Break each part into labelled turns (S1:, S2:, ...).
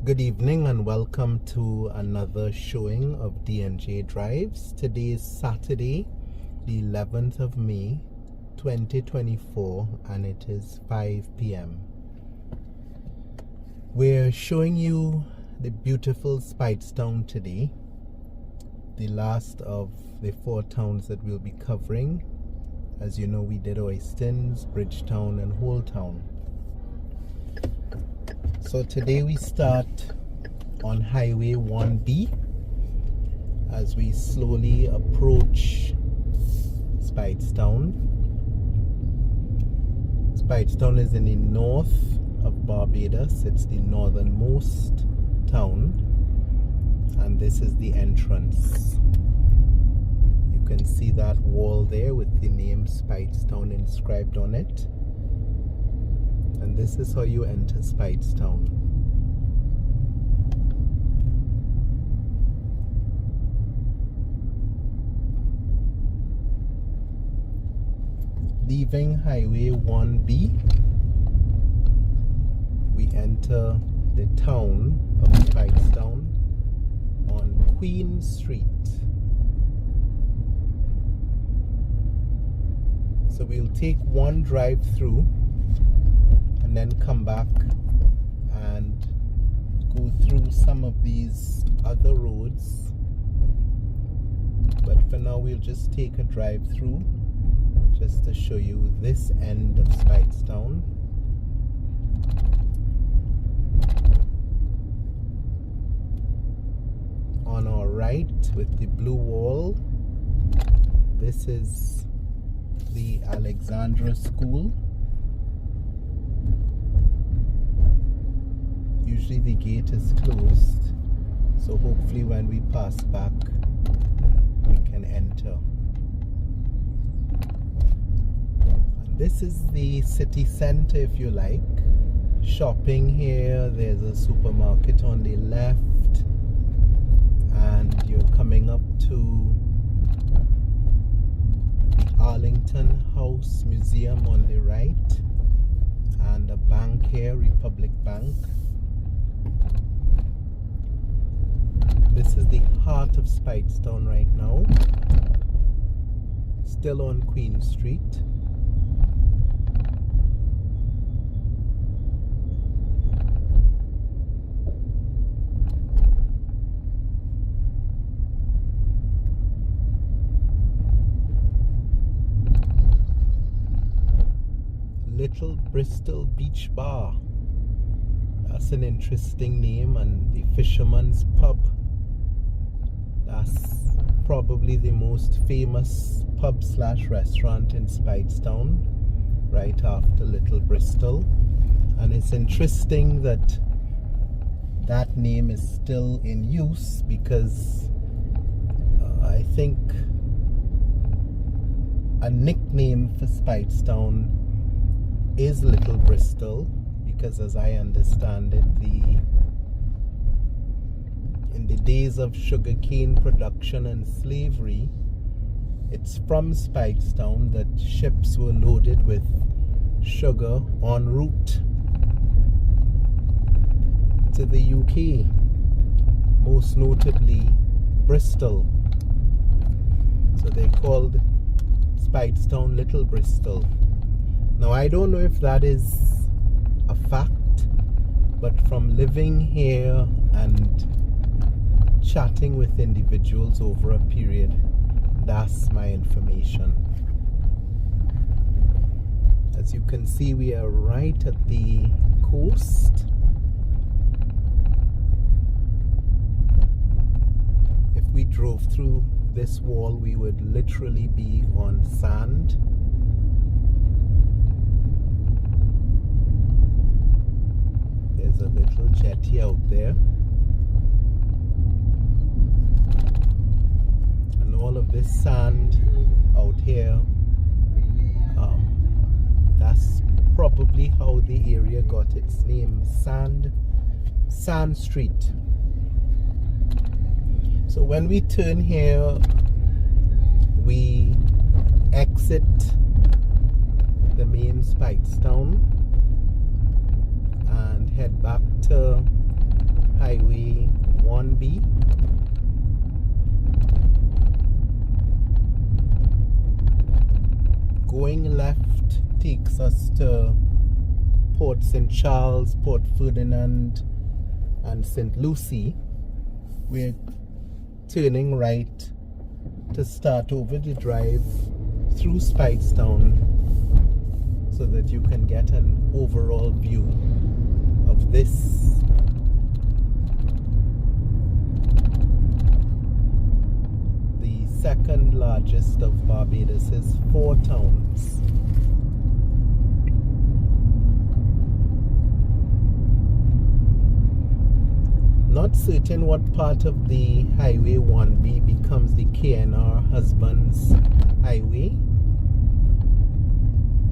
S1: Good evening and welcome to another showing of D&J Drives. Today is Saturday, the 11th of May, 2024, and it is 5 p.m. We're showing you the beautiful Speightstown today, the last of the 4 towns that we'll be covering. As you know, we did Oistins, Bridgetown, and Holetown. So today we start on Highway 1B as we slowly approach Speightstown. Speightstown is in the north of Barbados. It's the northernmost town, and this is the entrance. You can see that wall there with the name Speightstown inscribed on it. And this is how you enter Speightstown. Leaving Highway 1B, we enter the town of Speightstown on Queen Street. So we'll take one drive through and then come back and go through some of these other roads, but for now we'll just take a drive through just to show you this end of Speightstown. On our right with the blue wall, this is the Alexandra School. Usually the gate is closed, so hopefully when we pass back we can enter. And this is the city center, if you like. Shopping here, there's a supermarket on the left, and you're coming up to the Arlington House Museum on the right, and a bank here, Republic Bank. This is the heart of Speightstown right now, still on Queen Street. Little Bristol Beach Bar. That's an interesting name, and the Fisherman's Pub. That's probably the most famous pub / restaurant in Speightstown, right after Little Bristol. And it's interesting that that name is still in use, because I think a nickname for Speightstown is Little Bristol, because as I understand it, in the days of sugarcane production and slavery, it's from Speightstown that ships were loaded with sugar en route to the UK, most notably Bristol. So they called Speightstown Little Bristol. Now I don't know if that is a fact, but from living here and chatting with individuals over a period, that's my information. As you can see, we are right at the coast. If we drove through this wall, we would literally be on sand. There's a little jetty out there, and all of this sand out here, that's probably how the area got its name, Sand Street. So when we turn here, we exit the main Speightstown and head back to Highway 1B. Going left takes us to Port St. Charles, Port Ferdinand, and St. Lucie. We're turning right to start over the drive through Speightstown so that you can get an overall view of this the second largest of Barbados' 4 towns. Not certain what part of the Highway 1B becomes the KNR Husbands Highway,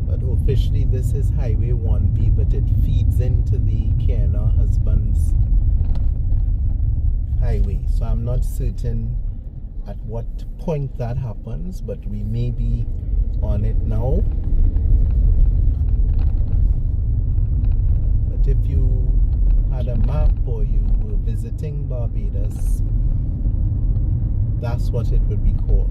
S1: but officially this is Highway 1B, but it feeds into the KNR Husbands Highway. So I'm not certain at what point that happens, but we may be on it now. But if you had a map or you were visiting Barbados, that's what it would be called.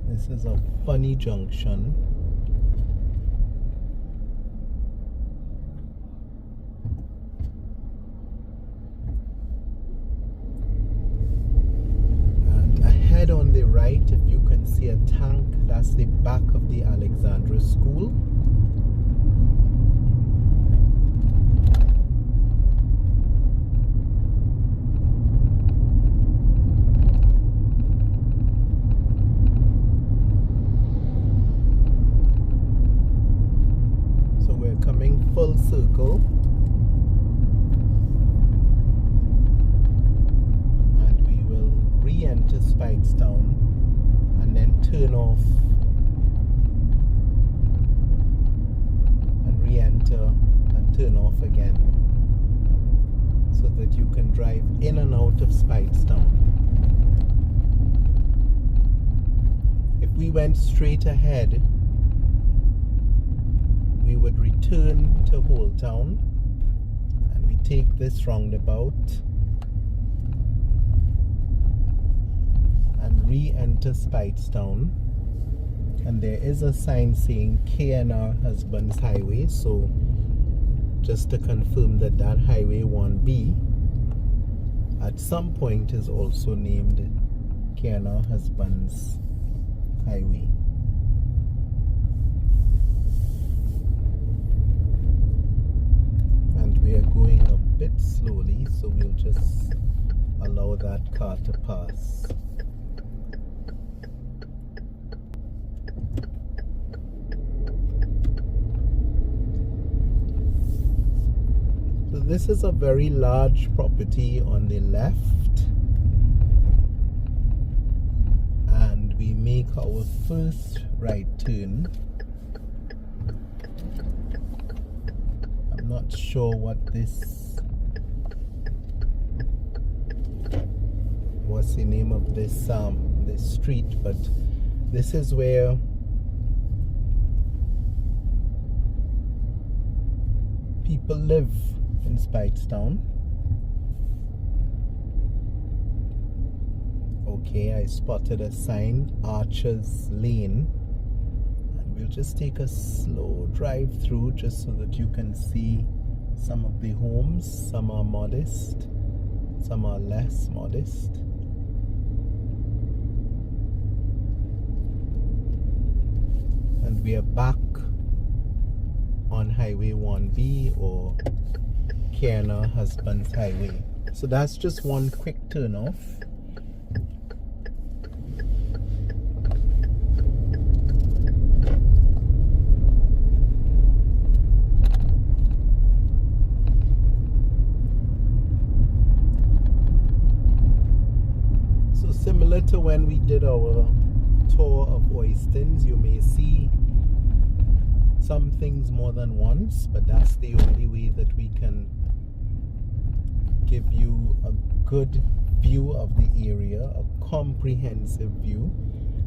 S1: This is a funny junction. And ahead on the right, if you can see a tank, that's the back of the Alexandra School. Full circle, and we will re-enter Speightstown and then turn off and re-enter and turn off again so that you can drive in and out of Speightstown. If we went straight ahead, we would return to Old Town, and we take this roundabout and re-enter Speightstown, and there is a sign saying KNR Husbands Highway, so just to confirm that that Highway 1B at some point is also named KNR Husbands Highway. We are going a bit slowly, so we'll just allow that car to pass. So this is a very large property on the left, and we make our first right turn. Not sure what this, what's the name of this this street, but this is where people live in Speightstown. Okay, I spotted a sign, Archer's Lane. We'll just take a slow drive through just so that you can see some of the homes. Some are modest, some are less modest. And we are back on Highway 1B or KNR Husbands Highway. So that's just one quick turn off. Similar to when we did our tour of Oistins, you may see some things more than once, but that's the only way that we can give you a good view of the area, a comprehensive view.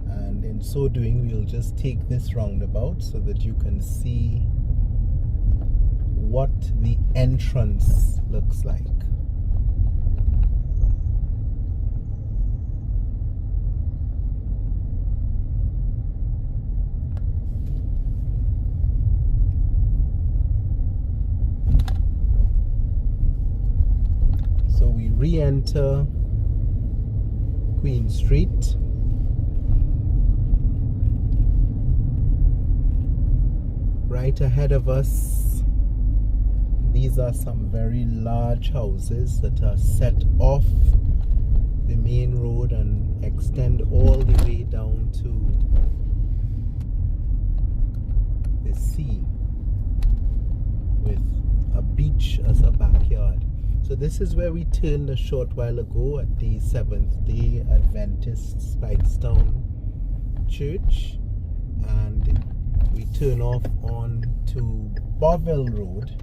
S1: And in so doing, we'll just take this roundabout so that you can see what the entrance looks like. So we re-enter Queen Street. Right ahead of us, these are some very large houses that are set off the main road and extend all the way down to the sea, with a beach as a backyard. So this is where we turned a short while ago at the Seventh-day Adventist Speightstown Church, and we turn off on to Bovill Road.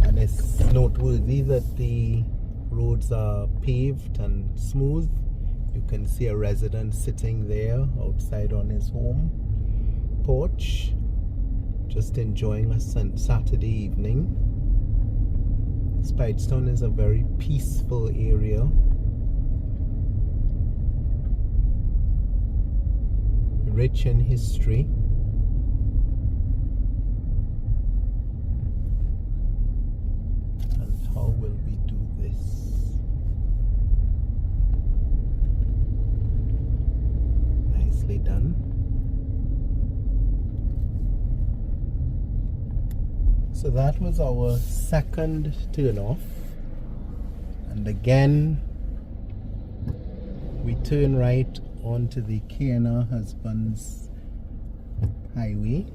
S1: And it's noteworthy that the roads are paved and smooth. You can see a resident sitting there outside on his home porch, just enjoying a Saturday evening. Speightstown is a very peaceful area. Rich in history. And how will we do this? Nicely done. So that was our second turn off, and again we turn right onto the K&R Husbands Highway.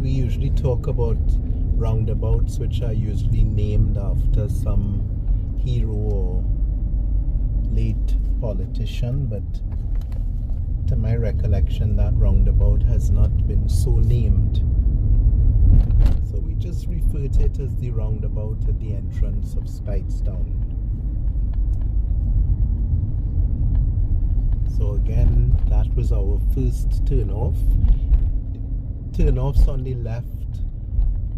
S1: We usually talk about roundabouts which are usually named after some hero or late politician, but to my recollection that roundabout has not been so named. So we just refer to it as the roundabout at the entrance of Speightstown. So again, that was our first turn off. Turn-offs on the left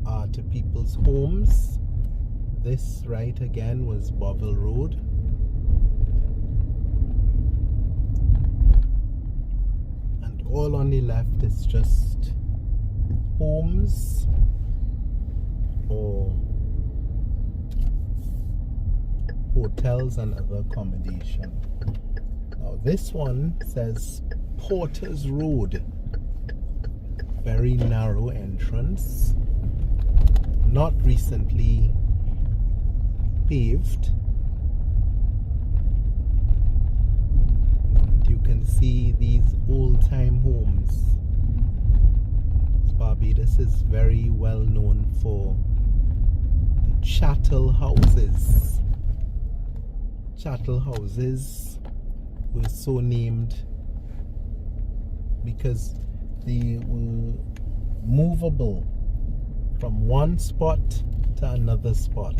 S1: are to people's homes. This right again was Bovill Road. And all on the left is just homes or hotels and other accommodation. Now this one says Porter's Road. Very narrow entrance, not recently paved. And you can see these old-time homes. Barbados is very well known for the chattel houses. Chattel houses were so named because they were movable from one spot to another spot.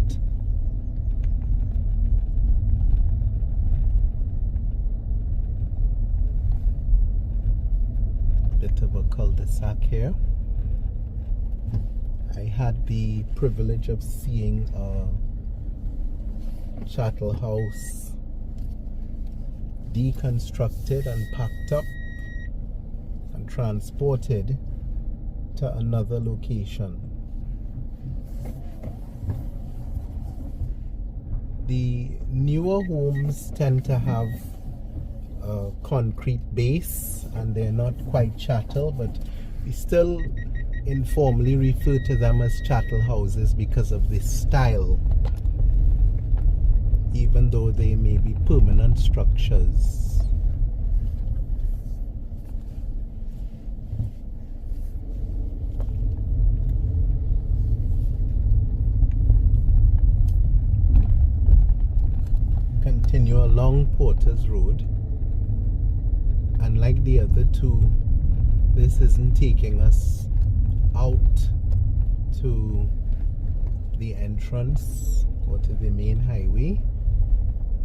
S1: Bit of a cul-de-sac here. I had the privilege of seeing a chattel house deconstructed and packed up and transported to another location. The newer homes tend to have a concrete base and they're not quite chattel, but we still informally refer to them as chattel houses because of this style, even though they may be permanent structures. Continue along Porter's Road, and like the other two, this isn't taking us out to the entrance or to the main highway,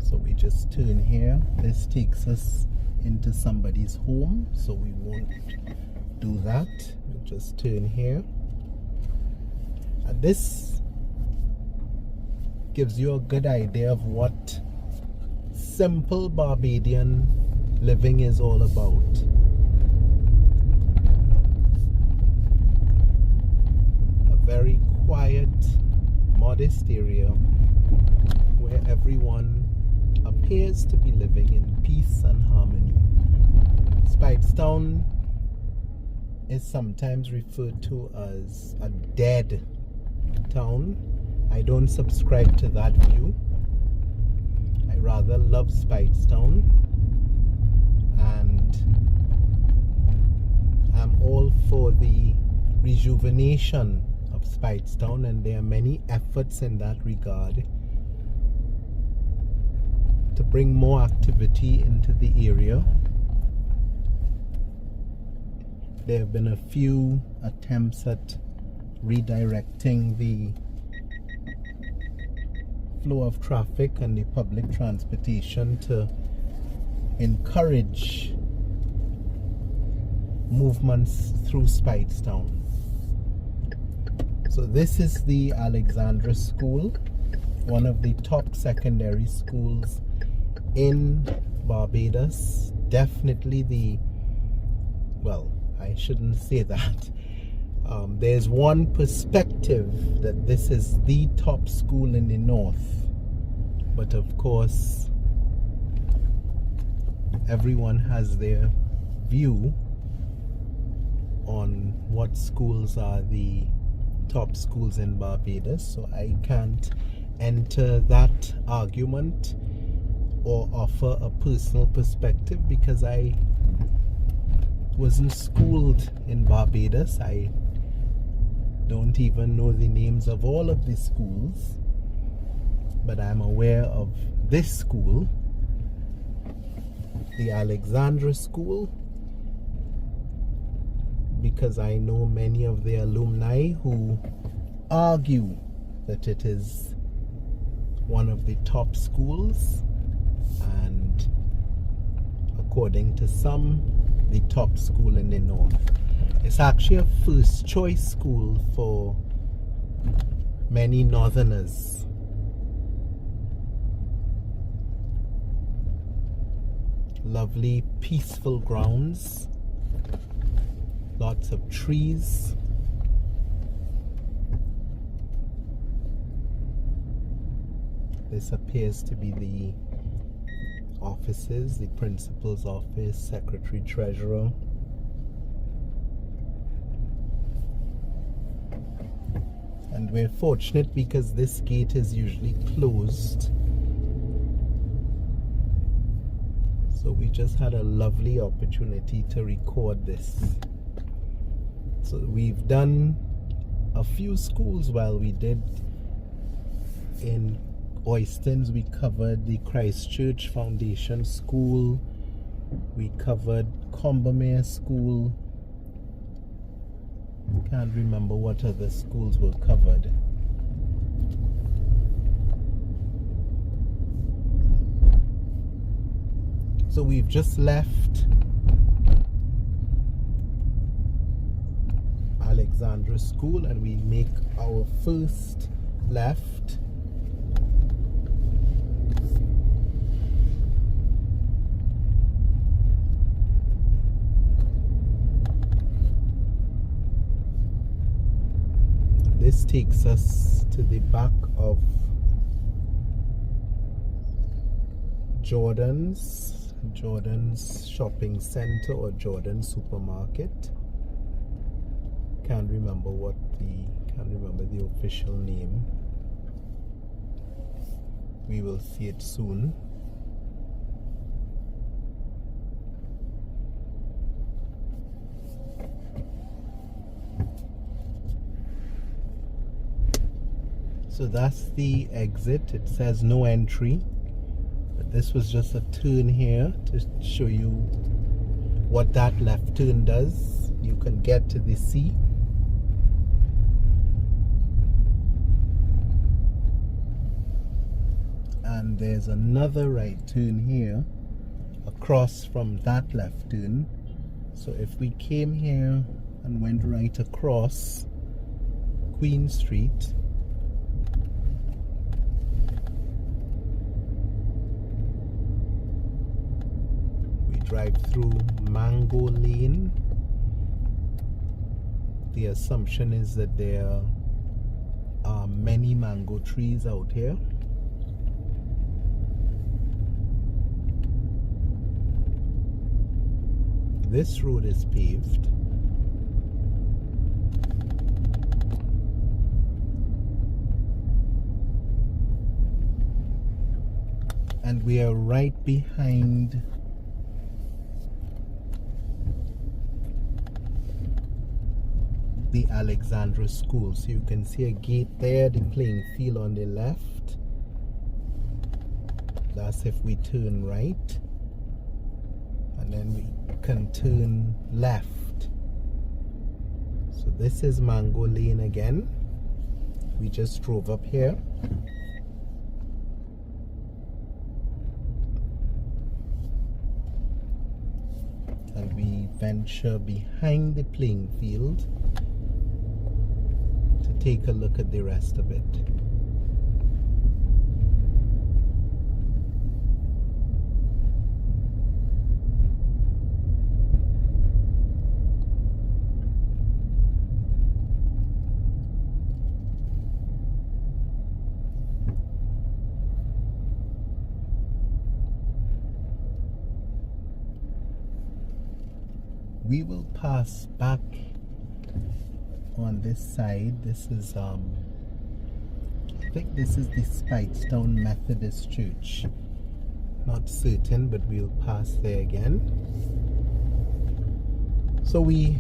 S1: so we just turn here. This takes us into somebody's home, so we won't do that. We'll just turn here, and this gives you a good idea of what simple Barbadian living is all about. A very quiet, modest area where everyone appears to be living in peace and harmony. Speightstown is sometimes referred to as a dead town. I don't subscribe to that view. I rather love Speightstown, and I'm all for the rejuvenation of Speightstown, and there are many efforts in that regard to bring more activity into the area. There have been a few attempts at redirecting the flow of traffic and the public transportation to encourage movements through Speightstown. So this is the Alexandra School, one of the top secondary schools in Barbados. Definitely the, well, I shouldn't say that. There's one perspective that this is the top school in the north, but of course everyone has their view on what schools are the top schools in Barbados, so I can't enter that argument or offer a personal perspective because I wasn't schooled in Barbados. I don't even know the names of all of the schools, but I'm aware of this school, the Alexandra School, because I know many of the alumni who argue that it is one of the top schools, and according to some, the top school in the north. It's actually a first choice school for many northerners. Lovely peaceful grounds, lots of trees. This appears to be the offices, the principal's office, secretary, treasurer. And we're fortunate because this gate is usually closed. So we just had a lovely opportunity to record this. So we've done a few schools. While we did in Oystons, we covered the Christchurch Foundation School, we covered Combermere School. Can't remember what other schools were covered. So we've just left Alexandra School and we make our first left. This takes us to the back of Jordan's shopping center or Jordan supermarket. Can't remember the official name. We will see it soon. So that's the exit. It says no entry, but this was just a turn here to show you what that left turn does. You can get to the sea. And there's another right turn here across from that left turn. So if we came here and went right across Queen Street, we drive through Mango Lane. The assumption is that there are many mango trees out here. This road is paved. And we are right behind the Alexandra School. So you can see a gate there, the playing field on the left. That's if we turn right. And then we can turn left. So this is Mango Lane again. We just drove up here. And we venture behind the playing field to take a look at the rest of it. We will pass back on this side. This is I think this is the Speightstown Methodist Church. Not certain, but we'll pass there again. So we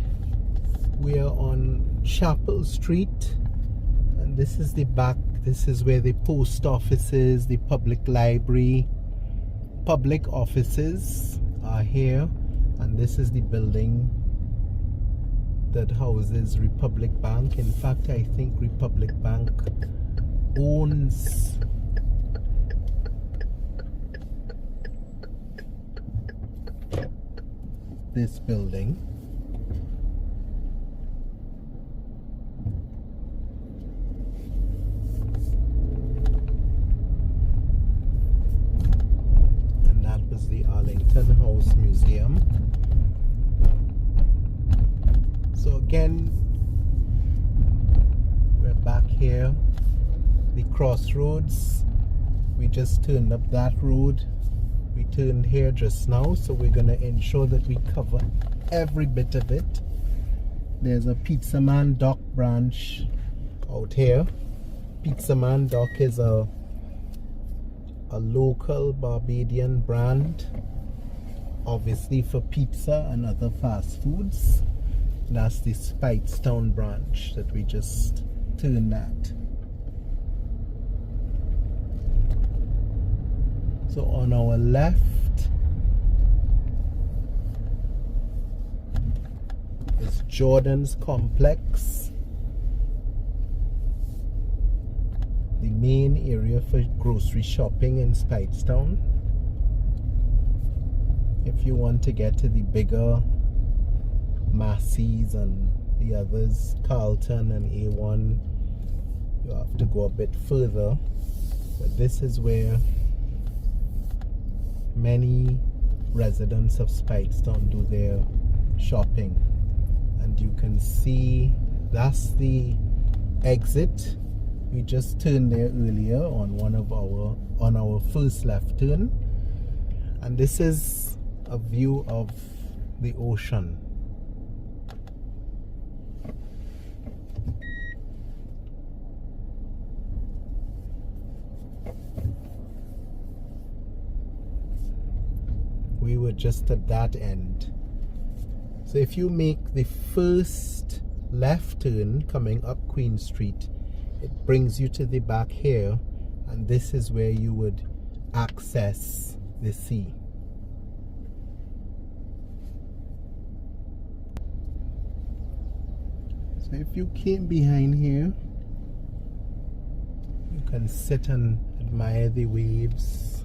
S1: are on Chapel Street, and this is the back. This is where the post office is, the public library, public offices are here. And this is the building that houses Republic Bank. In fact, I think Republic Bank owns this building. And that was the Arlington House Museum. So again, we're back here, the crossroads. We just turned up that road. We turned here just now, so we're going to ensure that we cover every bit of it. There's a Pizza Man Dock branch out here. Pizza Man Dock is a local Barbadian brand, obviously for pizza and other fast foods. That's the Speightstown branch that we just turned at. So on our left is Jordan's complex, the main area for grocery shopping in Speightstown. If you want to get to the bigger Massey's and the others, Carlton and A1, you have to go a bit further. But this is where many residents of Speightstown do their shopping. And you can see that's the exit. We just turned there earlier on our first left turn. And this is a view of the ocean. We were just at that end. So if you make the first left turn coming up Queen Street, it brings you to the back here, and this is where you would access the sea. So if you came behind here, you can sit and admire the waves.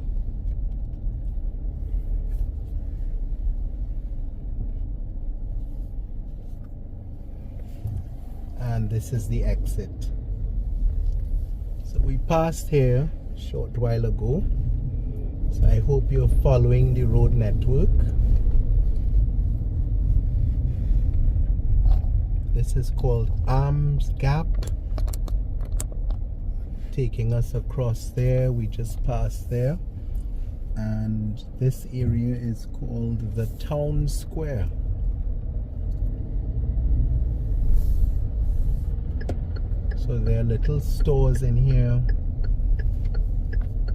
S1: And this is the exit. So we passed here a short while ago. So I hope you're following the road network. This is called Arms Gap. Taking us across there. We just passed there. And this area is called the Town Square. So there are little stores in here.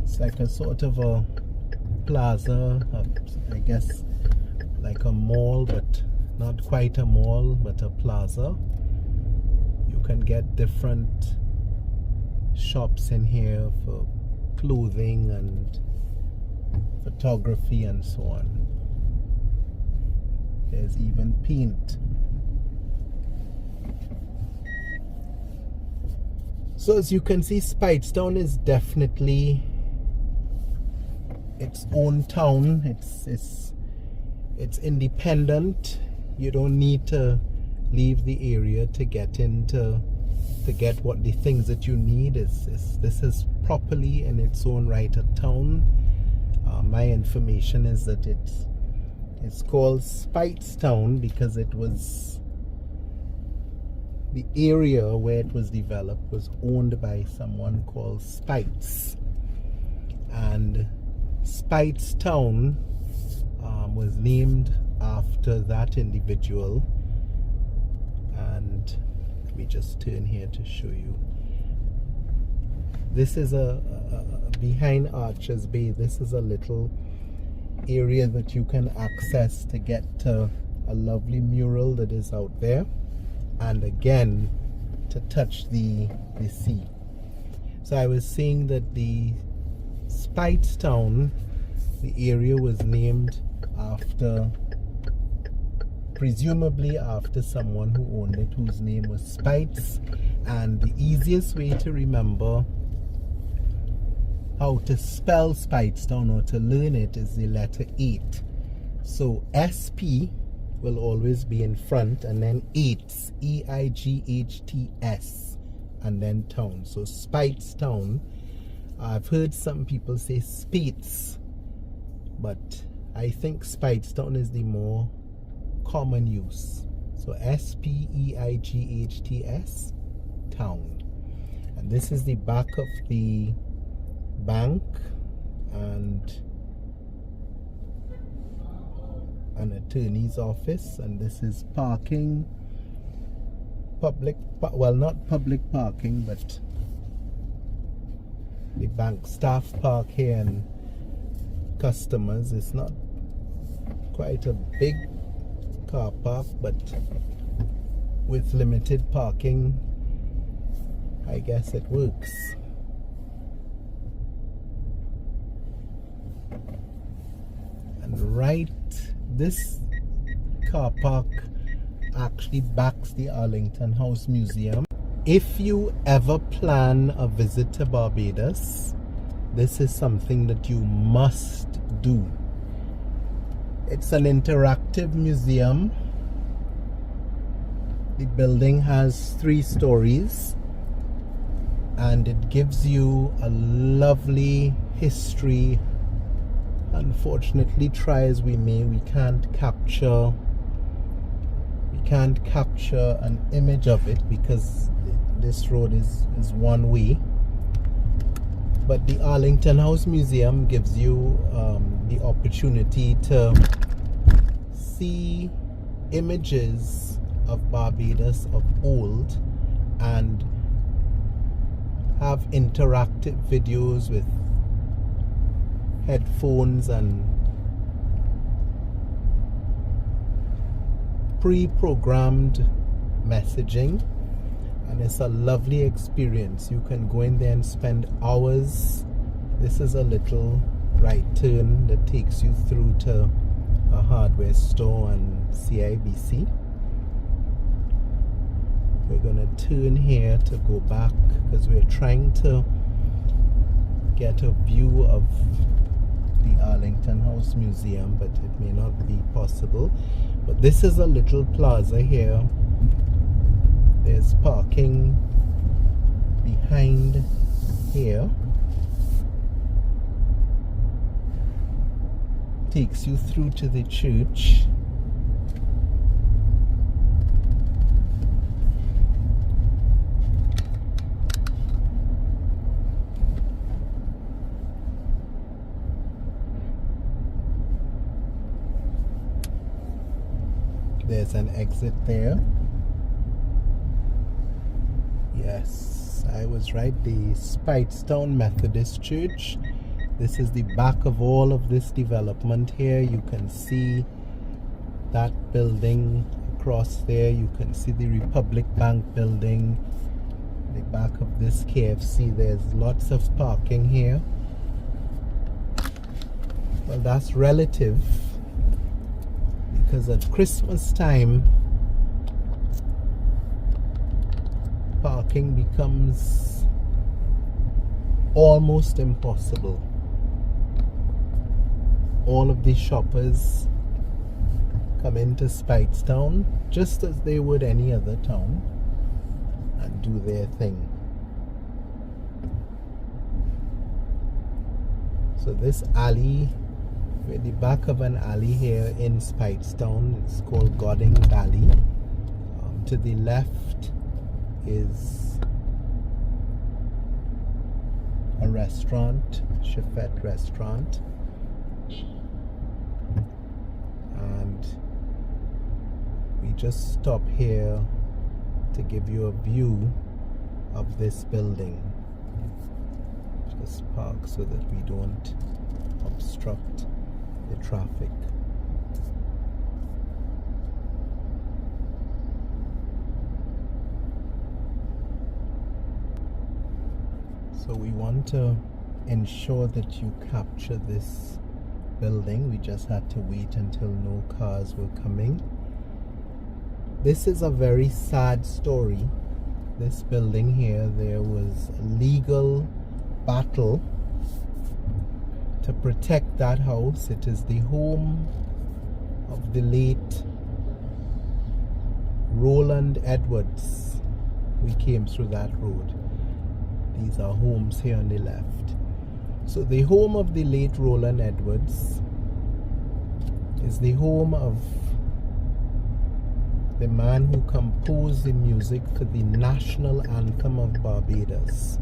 S1: It's like a sort of a plaza, I guess like a mall, but not quite a mall, but a plaza. You can get different shops in here for clothing and photography and so on. There's even paint. So as you can see, Speightstown is definitely its own town. It's independent. You don't need to leave the area to get what the things that you need. This is properly in its own right a town. My information is that it's called Speightstown because it was the area where it was developed was owned by someone called Speight's, and Speightstown was named after that individual. And let me just turn here to show you. This is a behind Archer's Bay. This is a little area that you can access to get to a lovely mural that is out there, and again to touch the sea. So I was saying that the Speightstown, the area was named after, presumably after someone who owned it, whose name was Speight's. And the easiest way to remember how to spell Speightstown or to learn it is the letter 8. So SP will always be in front, and then 8, E-I-G-H-T-S, and then town. So Speightstown. I've heard some people say Speight's, but I think Speightstown is the more common use. So S-P-E-I-G-H-T-S, town. And this is the back of the bank and an attorney's office, and this is parking, well, not public parking, but the bank staff park here and customers. It's not quite a big car park, but with limited parking, I guess it works. And right, this car park actually backs the Arlington House Museum. If you ever plan a visit to Barbados, this is something that you must do. It's an interactive museum. The building has 3 stories, and it gives you a lovely history. Unfortunately, try as we may, we can't capture an image of it because this road is one way. But the Arlington House Museum gives you the opportunity to see images of Barbados of old and have interactive videos with headphones and pre-programmed messaging, and it's a lovely experience. You can go in there and spend hours. This is a little right turn that takes you through to a hardware store and CIBC. We're gonna turn here to go back because we're trying to get a view of the Arlington House Museum, but it may not be possible. But this is a little plaza here. There's parking behind here. Takes you through to the church. There's an exit there. Yes, I was right. The Speightstown Methodist Church. This is the back of all of this development here. You can see that building across there. You can see the Republic Bank building. The back of this KFC. There's lots of parking here. Well, that's relative, because at Christmas time parking becomes almost impossible. All of the shoppers come into Speightstown just as they would any other town and do their thing. So this alley, we're at the back of an alley here in Speightstown. It's called Godding Valley. To the left is a restaurant, Chefette restaurant, and we just stop here to give you a view of this building. Just park so that we don't obstruct the traffic. So we want to ensure that you capture this building. We just had to wait until no cars were coming. This is a very sad story. This building here, there was a legal battle to protect that house. It is the home of the late Roland Edwards. We came through that road. These are homes here on the left. So the home of the late Roland Edwards is the home of the man who composed the music for the national anthem of Barbados.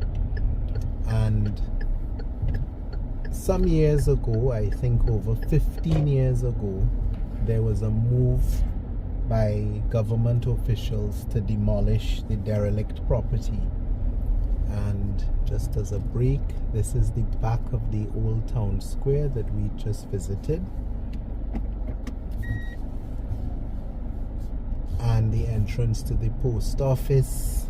S1: And some years ago, I think over 15 years ago, there was a move by government officials to demolish the derelict property. And just as a break, this is the back of the old town square that we just visited, and the entrance to the post office.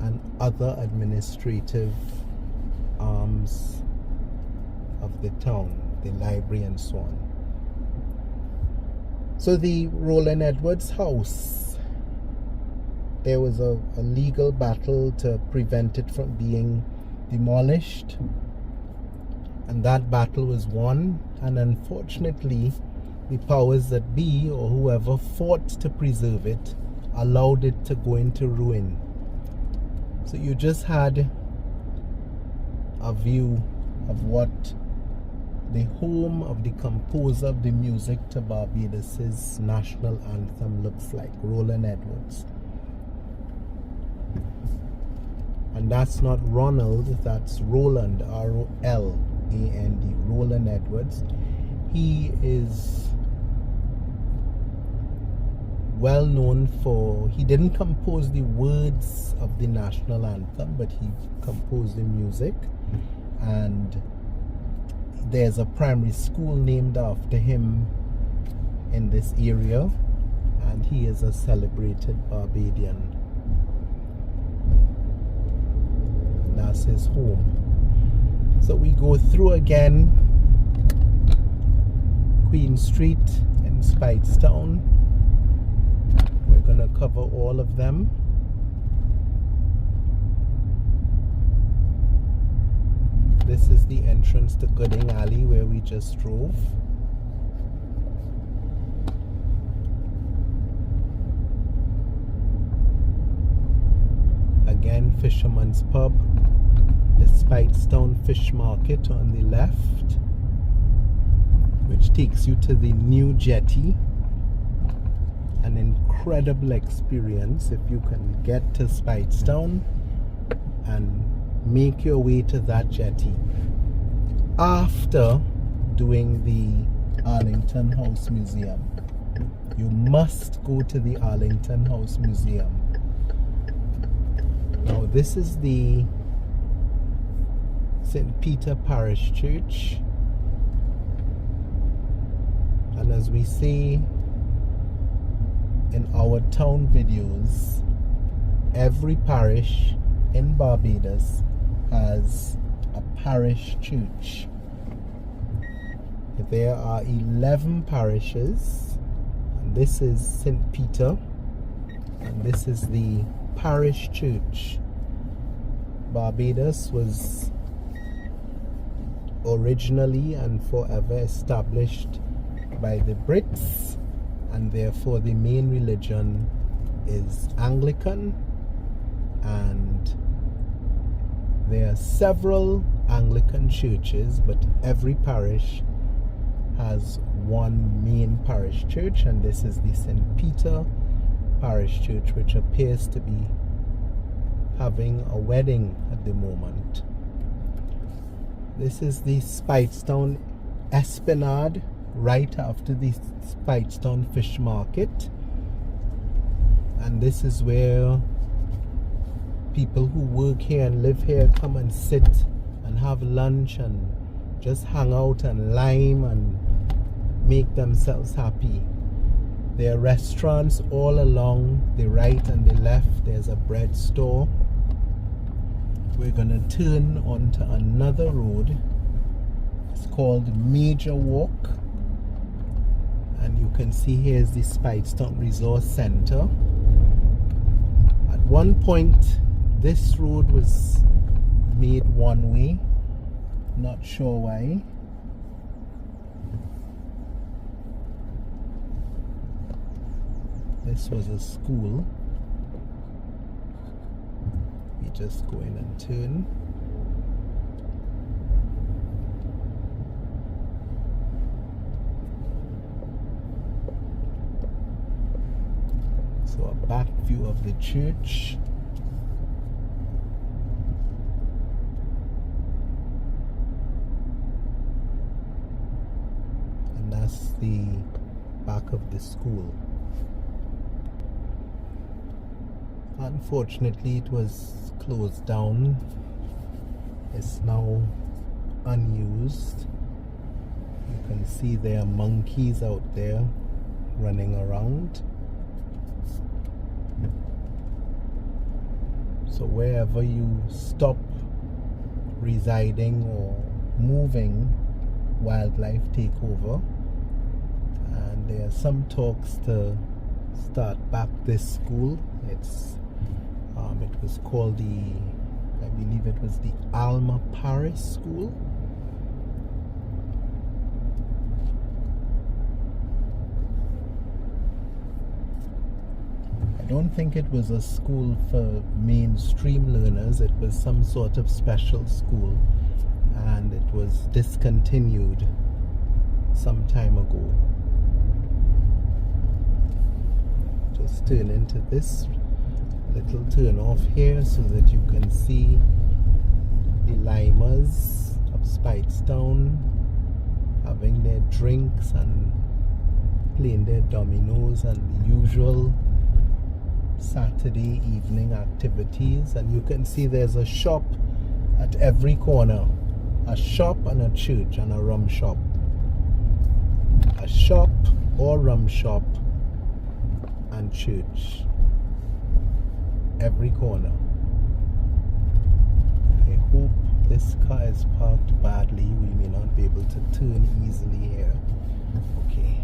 S1: And other administrative arms of the town, the library and so on. So the Roland Edwards house, there was a legal battle to prevent it from being demolished, and that battle was won, and unfortunately the powers that be, or whoever fought to preserve it, allowed it to go into ruin. So you just had a view of what the home of the composer of the music to Barbados's national anthem looks like, Roland Edwards. And that's not Ronald, that's Roland, R-O-L-A-N-D, Roland Edwards. He is well known for, he didn't compose the words of the national anthem, but he composed the music. And there's a primary school named after him in this area, and he is a celebrated Barbadian. And that's his home. So we go through again Queen Street in Speightstown. We're gonna cover all of them. This is the entrance to Gooding Alley where we just drove. Again, Fisherman's Pub, the Speightstown Fish Market on the left, which takes you to the new jetty. An incredible experience if you can get to Speightstown and make your way to that jetty after doing the Arlington House Museum. You must go to the Arlington House Museum. Now this is the St. Peter Parish Church, and as we say in our town videos, every parish in Barbados has a parish church. There are 11 parishes, and this is St. Peter, and this is the parish church. Barbados was originally and forever established by the Brits, and therefore the main religion is Anglican, and there are several Anglican churches, but every parish has one main parish church, and this is the St. Peter Parish Church, which appears to be having a wedding at the moment. This is the Speightstown Esplanade, right after the Speightstown Fish Market, and this is where people who work here and live here come and sit and have lunch and just hang out and lime and make themselves happy. There are restaurants all along the right and the left. There's a bread store. We're gonna turn onto another road. It's called Major Walk, and you can see here's the Speightstown Resource Center. At one point this road was made one way, not sure why. This was a school. We just go in and turn. So a back view of the church. And that's the back of the school. Unfortunately, it was closed down. It's now unused. You can see there are monkeys out there running around. So wherever you stop residing or moving, wildlife take over. And there are some talks to start back this school. It was called I believe it was the Alma Paris School. I don't think it was a school for mainstream learners. It was some sort of special school, and it was discontinued some time ago. Just turn into this little turn off here so that you can see the limers of Speightstown having their drinks and playing their dominoes and the usual Saturday evening activities. And you can see there's a shop at every corner, a shop and a church and a rum shop, a shop or rum shop and church, every corner. I hope this car is parked badly. We may not be able to turn easily here. Okay.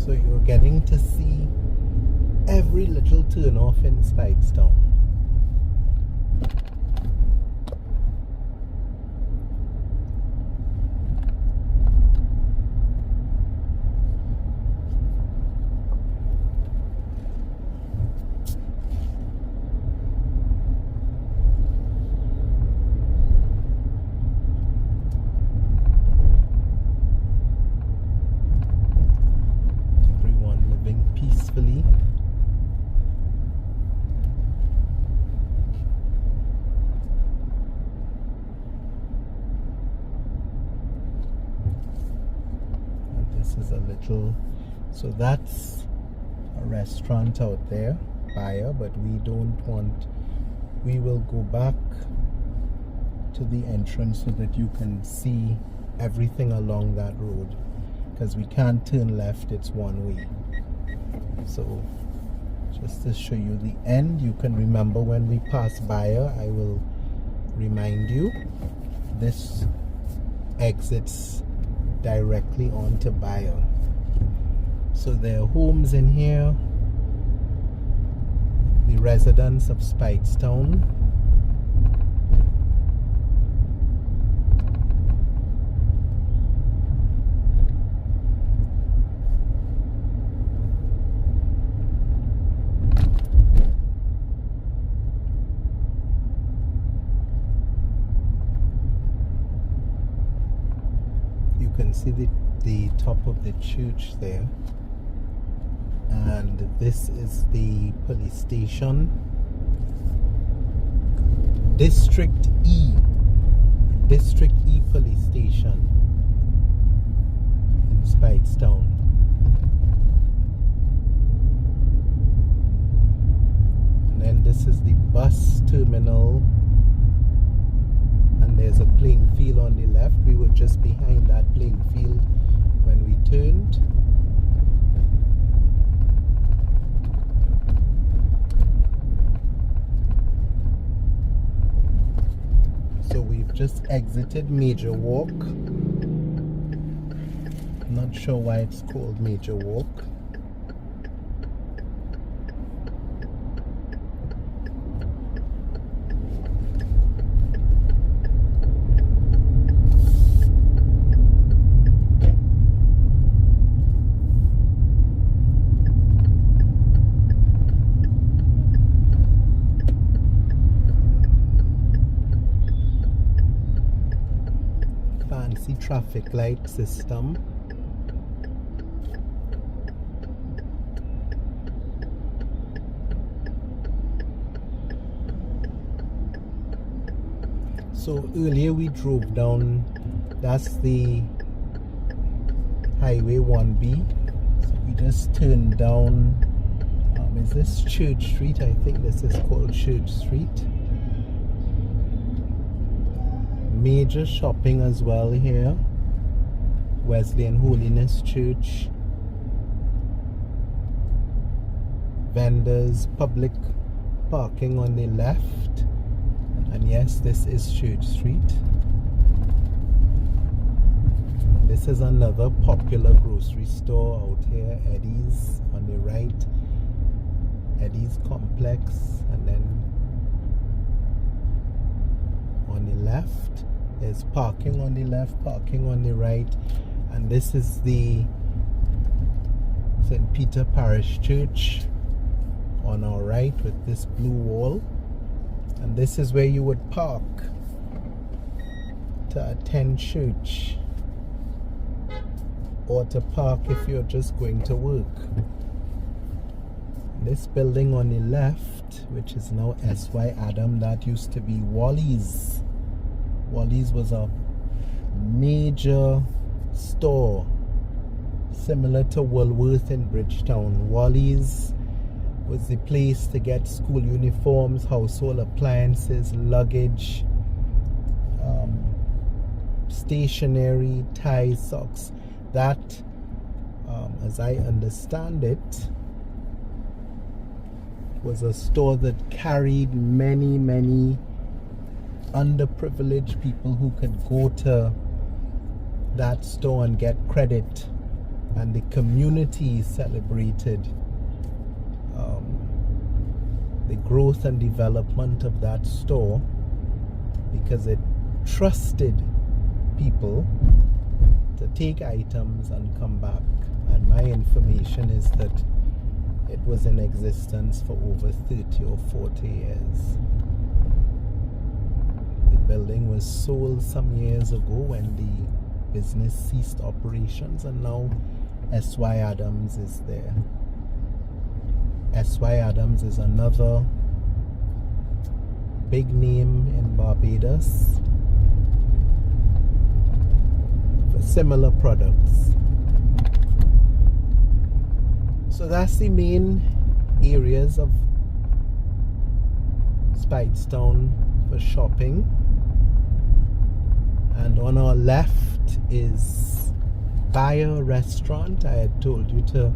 S1: So you're getting to see every little turn off in Speightstown. Peacefully. And this is a little, so that's a restaurant out there, buyer, but we don't want, we will go back to the entrance so that you can see everything along that road, because we can't turn left, it's one way. So just to show you the end, you can remember when we pass Bayer, I will remind you, this exits directly onto Bayer. So there are homes in here, the residents of Speightstown. You can see the top of the church there, and this is the police station, District E police station in Speightstown. And then this is the bus terminal, and there's a playing field on the left. We were just behind that playing field when we turned. So we've just exited Major Walk. I'm not sure why it's called Major Walk. Fancy traffic light system. So earlier we drove down, that's the Highway 1B. So we just turned down, is this Church Street? I think this is called Church Street. Major shopping as well here. Wesleyan Holiness Church. Vendors, public parking on the left. And yes, this is Church Street. This is another popular grocery store out here, Eddie's on the right. Eddie Barbados complex, and then on the left there's parking on the left, parking on the right, and this is the St. Peter Parish Church on our right with this blue wall, and this is where you would park to attend church or to park if you're just going to work. This building on the left, which is now S.Y. Adam, that used to be Wally's. Wally's was a major store similar to Woolworth in Bridgetown. Wally's was the place to get school uniforms, household appliances, luggage, stationery, ties, socks. That, as I understand it, was a store that carried many underprivileged people who could go to that store and get credit, and the community celebrated the growth and development of that store because it trusted people to take items and come back. And my information is that it was in existence for over 30 or 40 years. The building was sold some years ago when the business ceased operations, and now S.Y. Adams is there. S.Y. Adams is another big name in Barbados for similar products. So that's the main areas of Speightstown for shopping. And on our left is Bayer Restaurant. I had told you to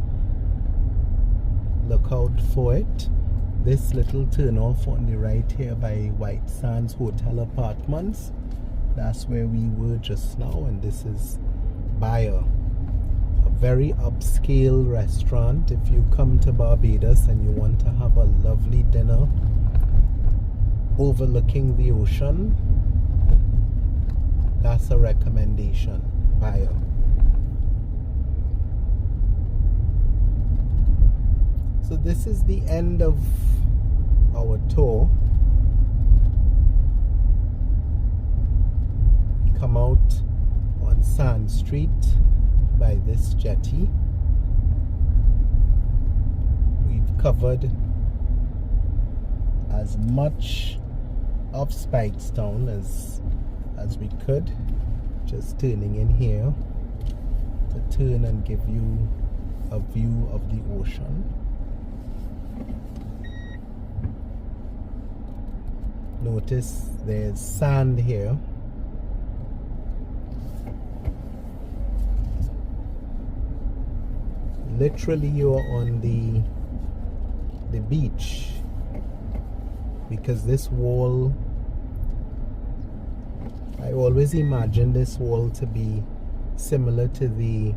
S1: look out for it. This little turn off on the right here by White Sands Hotel Apartments, that's where we were just now, and this is Bayer, a very upscale restaurant. If you come to Barbados and you want to have a lovely dinner overlooking the ocean, that's a recommendation. Bayer. So this is the end of our tour. We come out on Sand Street by this jetty. We've covered as much of Speightstown as we could, just turning in here to turn and give you a view of the ocean. Notice there's sand here. Literally you're on the beach, because this wall, I always imagine this wall to be similar to the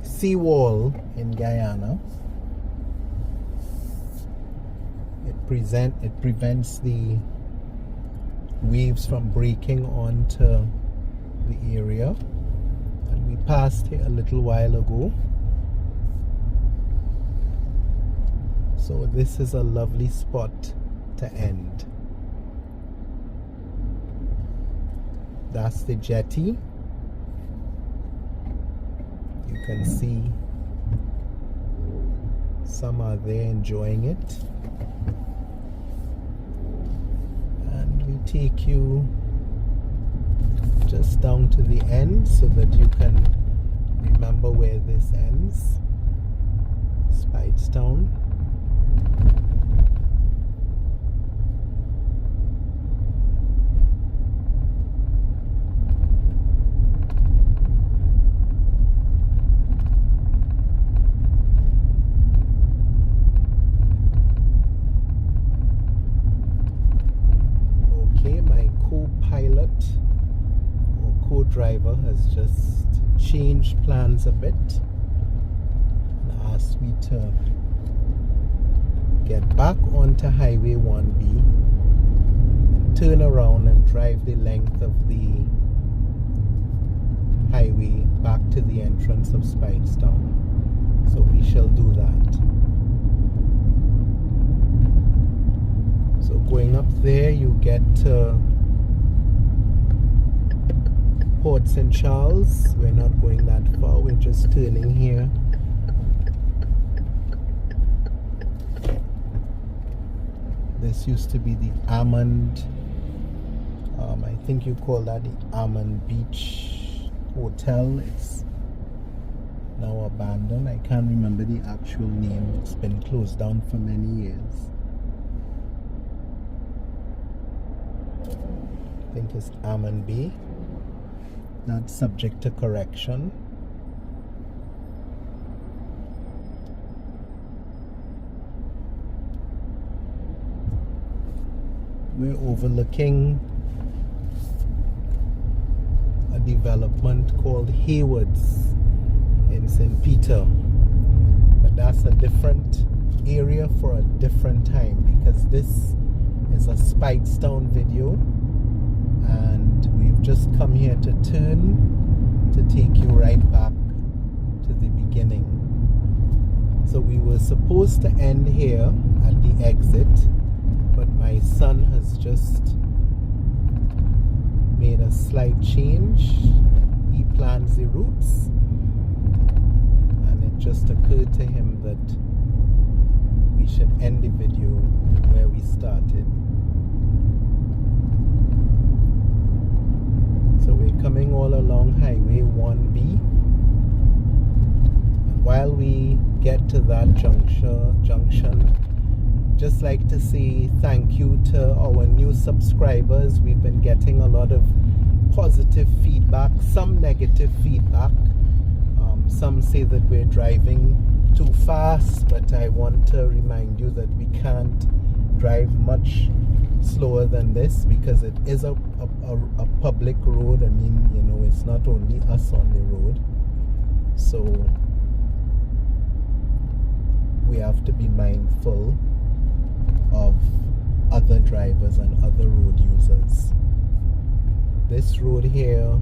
S1: seawall in Guyana. It prevents the waves from breaking onto the area, and we passed here a little while ago. So this is a lovely spot to end. That's the jetty. You can see some are there enjoying it. And we take you just down to the end so that you can remember where this ends. Speightstown. Driver has just changed plans a bit and asked me to get back back onto Highway 1B, turn around and drive the length of the highway back to the entrance of Speightstown. So we shall do that. So going up there, you get to Port St. Charles. We're not going that far, we're just turning here. This used to be the Almond, I think you call that the Almond Beach Hotel. It's now abandoned. I can't remember the actual name. It's been closed down for many years. I think it's Almond Bay. Not subject to correction. We're overlooking a development called Haywards in St. Peter, but that's a different area for a different time, because this is a Speightstown video and we've just come here to turn to take you right back to the beginning. So we were supposed to end here at the exit, but my son has just made a slight change. He plans the routes, and it just occurred to him that we should end the video where we started. So we're coming all along Highway 1B, and while we get to that junction, just like to say thank you to our new subscribers. We've been getting a lot of positive feedback, some negative feedback. Some say that we're driving too fast, but I want to remind you that we can't drive much slower than this, because it is a public road. I mean, you know, it's not only us on the road, so we have to be mindful of other drivers and other road users. This road here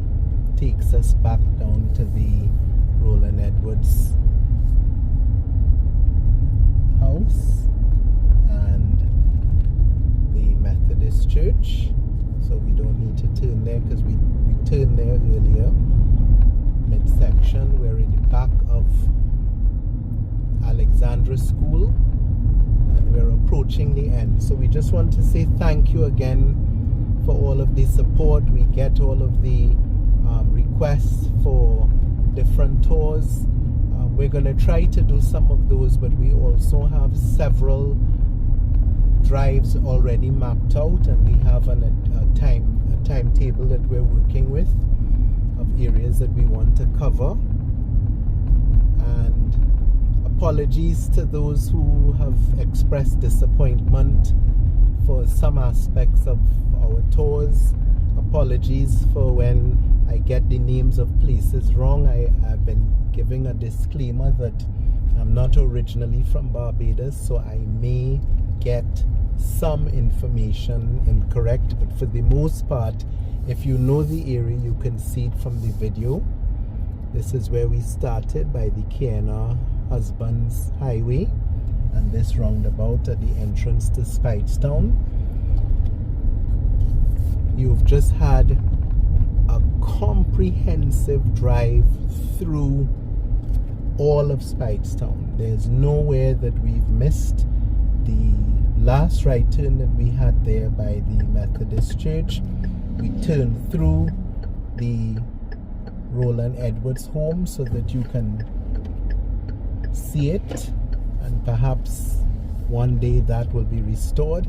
S1: takes us back down to the Roland Edwards house and the Methodist church, so we don't need to turn there because we turned there earlier. Midsection, we're in the back of Alexandra School and we're approaching the end. So we just want to say thank you again for all of the support. We get all of the requests for different tours. We're going to try to do some of those, but we also have several drives already mapped out, and we have a timetable that we're working with of areas that we want to cover. And apologies to those who have expressed disappointment for some aspects of our tours. Apologies for when I get the names of places wrong. I've been giving a disclaimer that I'm not originally from Barbados, so I may get some information incorrect, but for the most part, if you know the area, you can see it from the video. This is where we started, by the KNR Husbands Highway, and this roundabout at the entrance to Speightstown. You've just had a comprehensive drive through all of Speightstown. There's nowhere that we've missed. The last right turn that we had there by the Methodist Church, we turned through the Roland Edwards home so that you can see it, and perhaps one day that will be restored.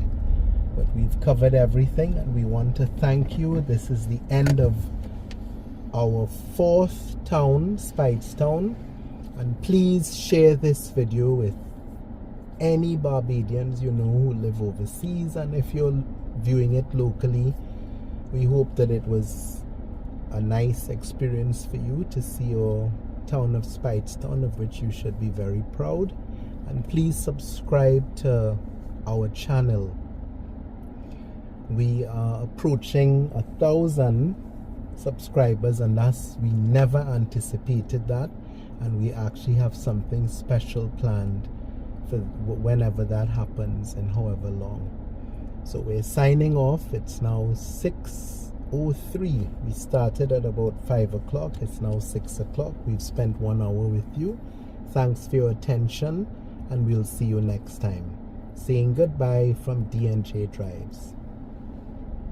S1: But we've covered everything and we want to thank you. This is the end of our fourth town, Speightstown, and please share this video with any Barbadians you know who live overseas, and if you're viewing it locally, we hope that it was a nice experience for you to see your town of Speightstown, of which you should be very proud. And please subscribe to our channel. We are approaching 1,000 subscribers, and we never anticipated that, and we actually have something special planned for whenever that happens and however long. So we're signing off. It's now 6:03. We started at about 5 o'clock. It's now 6 o'clock. We've spent 1 hour with you. Thanks for your attention, and we'll see you next time. Saying goodbye from D&J Drives.